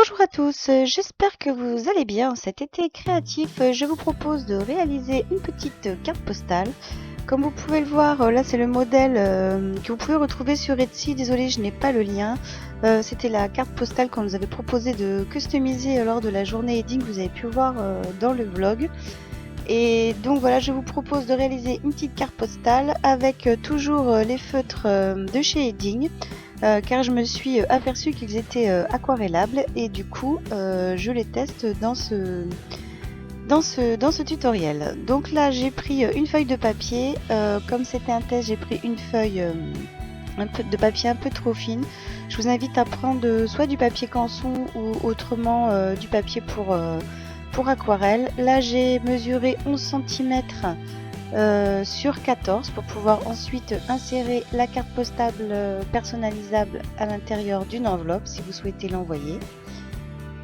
Bonjour à tous, j'espère que vous allez bien. Cet été créatif, je vous propose de réaliser une petite carte postale. Comme vous pouvez le voir, là c'est le modèle que vous pouvez retrouver sur Etsy. Désolée, je n'ai pas le lien. C'était la carte postale qu'on nous avait proposé de customiser lors de la journée Edding, vous avez pu voir dans le vlog. Et donc voilà, je vous propose de réaliser une petite carte postale avec toujours les feutres de chez Edding. Car je me suis aperçue qu'ils étaient aquarellables et du coup je les teste dans ce tutoriel. Donc là j'ai pris une feuille de papier, comme c'était un test j'ai pris une feuille un peu de papier un peu trop fine. Je vous invite à prendre soit du papier canson ou autrement du papier pour aquarelle. Là j'ai mesuré 11 cm sur 14 pour pouvoir ensuite insérer la carte postale personnalisable à l'intérieur d'une enveloppe si vous souhaitez l'envoyer.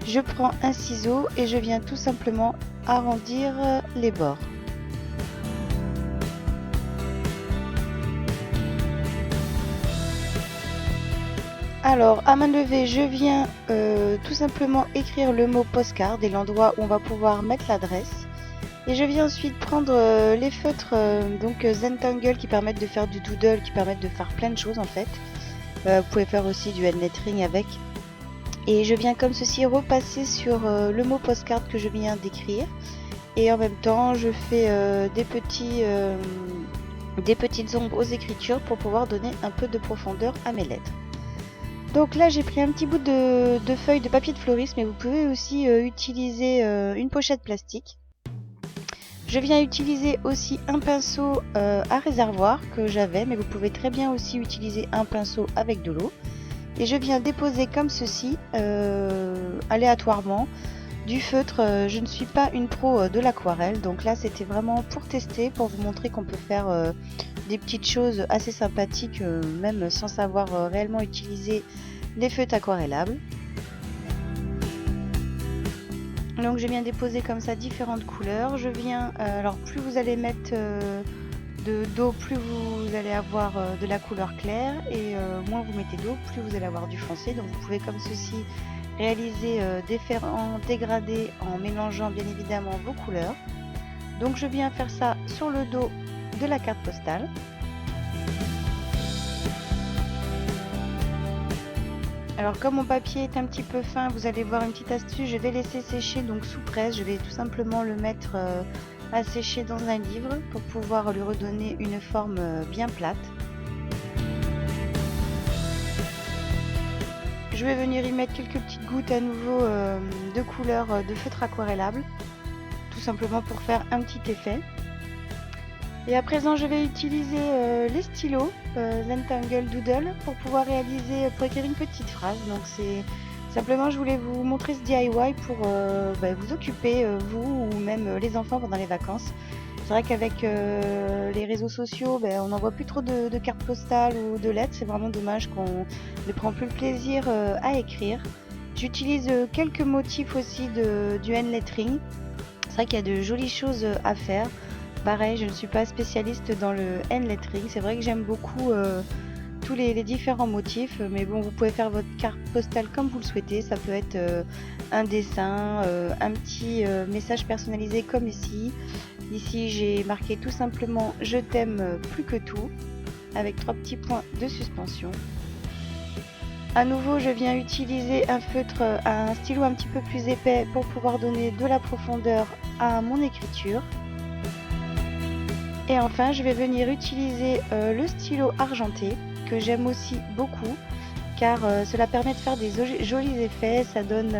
Je prends un ciseau et je viens tout simplement arrondir les bords. Alors à main levée je viens tout simplement écrire le mot postcard et l'endroit où on va pouvoir mettre l'adresse. Et je viens ensuite prendre les feutres Zentangle qui permettent de faire du doodle, qui permettent de faire plein de choses en fait. Vous pouvez faire aussi du hand lettering avec. Et je viens comme ceci repasser sur le mot postcard que je viens d'écrire. Et en même temps je fais des petites ombres aux écritures pour pouvoir donner un peu de profondeur à mes lettres. Donc là j'ai pris un petit bout de feuille de papier de fleuriste, mais vous pouvez aussi utiliser une pochette plastique. Je viens utiliser aussi un pinceau à réservoir que j'avais, mais vous pouvez très bien aussi utiliser un pinceau avec de l'eau. Et je viens déposer comme ceci, aléatoirement, du feutre. Je ne suis pas une pro de l'aquarelle, donc là c'était vraiment pour tester, pour vous montrer qu'on peut faire des petites choses assez sympathiques, même sans savoir réellement utiliser les feutres aquarellables. Donc je viens déposer comme ça différentes couleurs. Je viens, alors plus vous allez mettre d'eau, plus vous allez avoir de la couleur claire, et moins vous mettez d'eau, plus vous allez avoir du foncé. Donc vous pouvez comme ceci réaliser différents dégradés en mélangeant bien évidemment vos couleurs. Donc je viens faire ça sur le dos de la carte postale. Alors comme mon papier est un petit peu fin, vous allez voir une petite astuce, je vais laisser sécher donc sous presse. Je vais tout simplement le mettre à sécher dans un livre pour pouvoir lui redonner une forme bien plate. Je vais venir y mettre quelques petites gouttes à nouveau de couleur de feutre aquarellable, tout simplement pour faire un petit effet. Et à présent je vais utiliser les stylos Zentangle Doodle pour pouvoir réaliser, pour écrire une petite phrase. Donc c'est simplement, je voulais vous montrer ce DIY pour vous occuper, vous ou même les enfants pendant les vacances. C'est vrai qu'avec les réseaux sociaux, on n'envoie plus trop de cartes postales ou de lettres. C'est vraiment dommage qu'on ne prend plus le plaisir à écrire. J'utilise quelques motifs aussi du hand lettering. C'est vrai qu'il y a de jolies choses à faire. Pareil, je ne suis pas spécialiste dans le hand lettering. C'est vrai que j'aime beaucoup tous les différents motifs, mais bon, vous pouvez faire votre carte postale comme vous le souhaitez. Ça peut être un dessin, un petit message personnalisé comme ici. Ici j'ai marqué tout simplement je t'aime plus que tout, avec 3 petits points de suspension. À nouveau je viens utiliser un feutre, un stylo un petit peu plus épais pour pouvoir donner de la profondeur à mon écriture. Et enfin je vais venir utiliser le stylo argenté, que j'aime aussi beaucoup, car cela permet de faire des jolis effets. Ça donne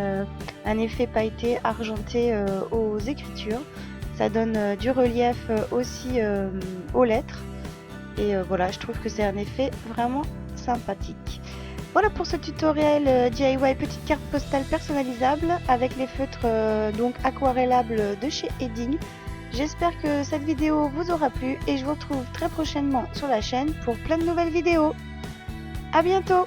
un effet pailleté argenté aux écritures. Ça donne du relief aussi aux lettres. Et voilà, je trouve que c'est un effet vraiment sympathique. Voilà pour ce tutoriel DIY petite carte postale personnalisable avec les feutres donc aquarellables de chez Edding. J'espère que cette vidéo vous aura plu et je vous retrouve très prochainement sur la chaîne pour plein de nouvelles vidéos. À bientôt!